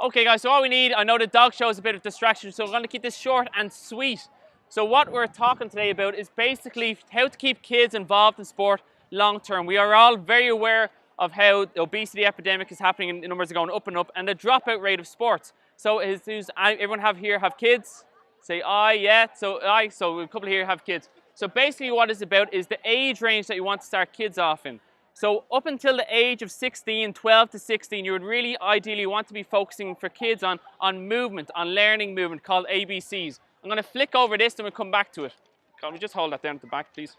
Okay guys, so all we need, I know the dog show is a bit of distraction, so we're going to keep this short and sweet. So what we're talking today about is basically how to keep kids involved in sport long term. We are all very aware of how the obesity epidemic is happening and the numbers are going up and up, and the dropout rate of sports. So everyone have kids? Say aye, yeah, so aye, so a couple here have kids. So basically what it's about is the age range that you want to start kids off in. So up until the age of 16, 12 to 16, you would really ideally want to be focusing for kids on movement, on learning movement, called ABCs. I'm going to flick over this and we'll come back to it. Can we just hold that down at the back, please?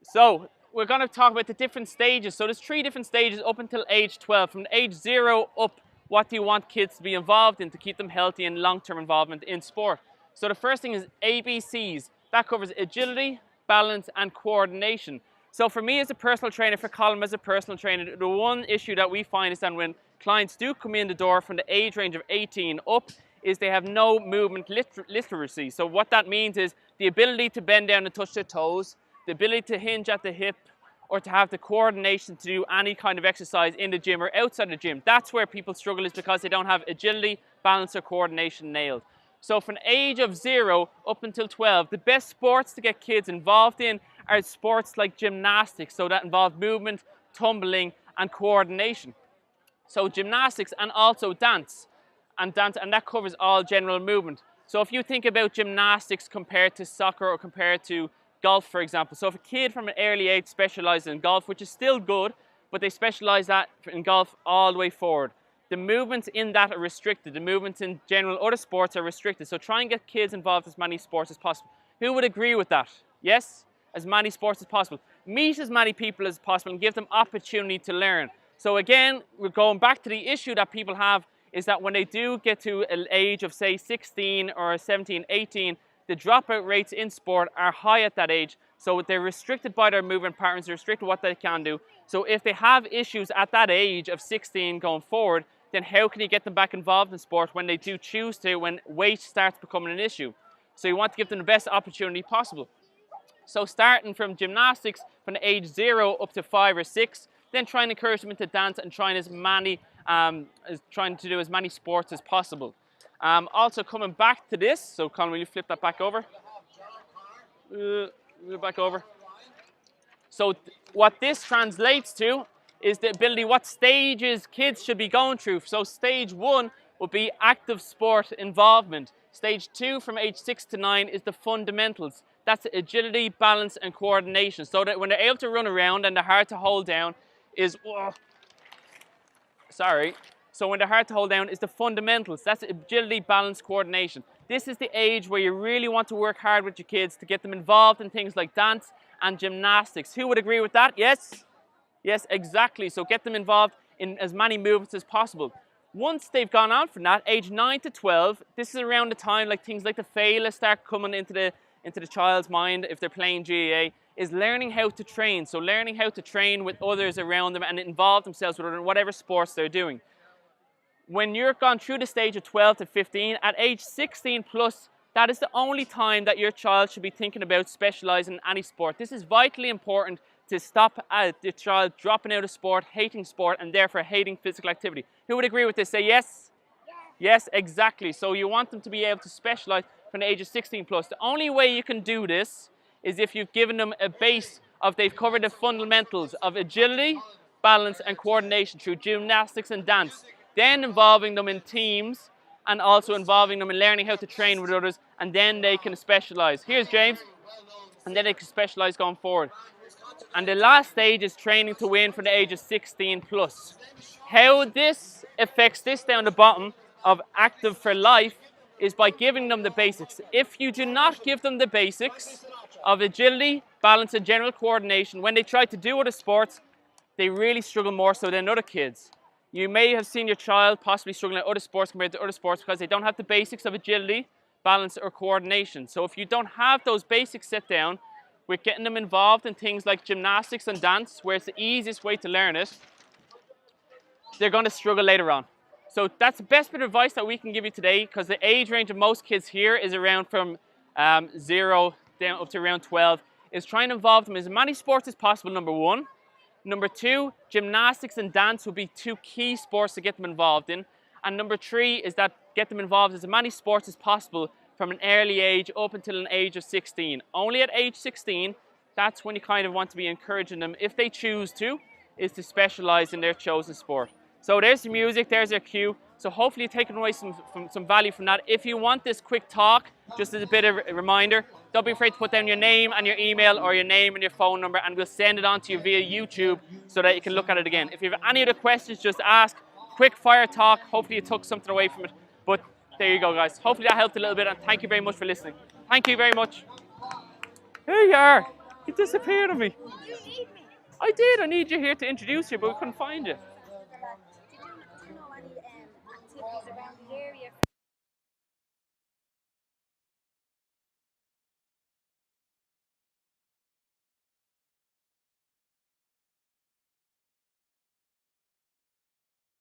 So we're going to talk about the different stages. So there's 3 different stages up until age 12. From age 0 up, what do you want kids to be involved in to keep them healthy and long-term involvement in sport? So the first thing is ABCs. That covers agility, balance, and coordination. So for me as a personal trainer, for Colin as a personal trainer, the one issue that we find is that when clients do come in the door from the age range of 18 up, is they have no movement literacy. So what that means is the ability to bend down and touch their toes, the ability to hinge at the hip, or to have the coordination to do any kind of exercise in the gym or outside the gym. That's where people struggle, is because they don't have agility, balance, or coordination nailed. So from the age of 0 up until 12, the best sports to get kids involved in are sports like gymnastics, so that involve movement, tumbling, and coordination. So gymnastics and also dance, and that covers all general movement. So if you think about gymnastics compared to soccer or compared to golf, for example. So if a kid from an early age specializes in golf, which is still good, but they specialize that in golf all the way forward, the movements in that are restricted. The movements in general other sports are restricted. So try and get kids involved in as many sports as possible. Who would agree with that? Yes? As many sports as possible. Meet as many people as possible and give them opportunity to learn. So again, we're going back to the issue that people have, is that when they do get to an age of say 16 or 17, 18, the dropout rates in sport are high at that age. So they're restricted by their movement patterns, they're restricted what they can do. So if they have issues at that age of 16 going forward, then how can you get them back involved in sport when they do choose to, when weight starts becoming an issue? So you want to give them the best opportunity possible. So starting from gymnastics from age 0 up to 5 or 6, then trying to encourage them into dance and trying to do as many sports as possible. Also coming back to this, so Colin, will you flip that back over? Back over. So what this translates to is the ability, what stages kids should be going through. So stage 1 would be active sport involvement. Stage 2 from age 6 to 9 is the fundamentals. That's agility, balance, and coordination. So that when they're able to run around and they're hard to hold down is, So when they're hard to hold down is the fundamentals. That's agility, balance, coordination. This is the age where you really want to work hard with your kids to get them involved in things like dance and gymnastics. Who would agree with that? Yes? Yes, exactly. So get them involved in as many movements as possible. Once they've gone on from that, age 9 to 12, this is around the time like things like the failure start coming into the child's mind if they're playing GAA, is learning how to train. So learning how to train with others around them and involve themselves with whatever sports they're doing. When you're gone through the stage of 12 to 15, at age 16 plus, that is the only time that your child should be thinking about specializing in any sport. This is vitally important to stop the child dropping out of sport, hating sport, and therefore hating physical activity. Who would agree with this? Say yes? Yes, exactly. So you want them to be able to specialize from the age of 16 plus. The only way you can do this is if you've given them a base of, they've covered the fundamentals of agility, balance, and coordination through gymnastics and dance. Then involving them in teams and also involving them in learning how to train with others, and then they can specialize. Here's James. And then they can specialize going forward. And the last stage is training to win from the age of 16 plus. How this affects this down the bottom of active for life is by giving them the basics. If you do not give them the basics of agility, balance, and general coordination, when they try to do other sports, they really struggle more so than other kids. You may have seen your child possibly struggling at other sports compared to other sports because they don't have the basics of agility, balance, or coordination. So if you don't have those basics set down, with getting them involved in things like gymnastics and dance, where it's the easiest way to learn it, they're going to struggle later on. So that's the best bit of advice that we can give you today, because the age range of most kids here is around from 0 down up to around 12, is trying to involve them in as many sports as possible, number 1. Number 2, gymnastics and dance will be 2 key sports to get them involved in. And number 3 is that get them involved in as many sports as possible from an early age up until an age of 16. Only at age 16, that's when you kind of want to be encouraging them, if they choose to, is to specialise in their chosen sport. So there's the music, there's their cue. So hopefully you've taken away some value from that. If you want this quick talk, just as a bit of a reminder, don't be afraid to put down your name and your email or your name and your phone number, and we'll send it on to you via YouTube so that you can look at it again. If you have any other questions, just ask. Quick fire talk. Hopefully you took something away from it. But there you go, guys. Hopefully that helped a little bit, and thank you very much for listening. Thank you very much. Here you are. You disappeared on me. You need me. I did. I need you here to introduce you, but we couldn't find you.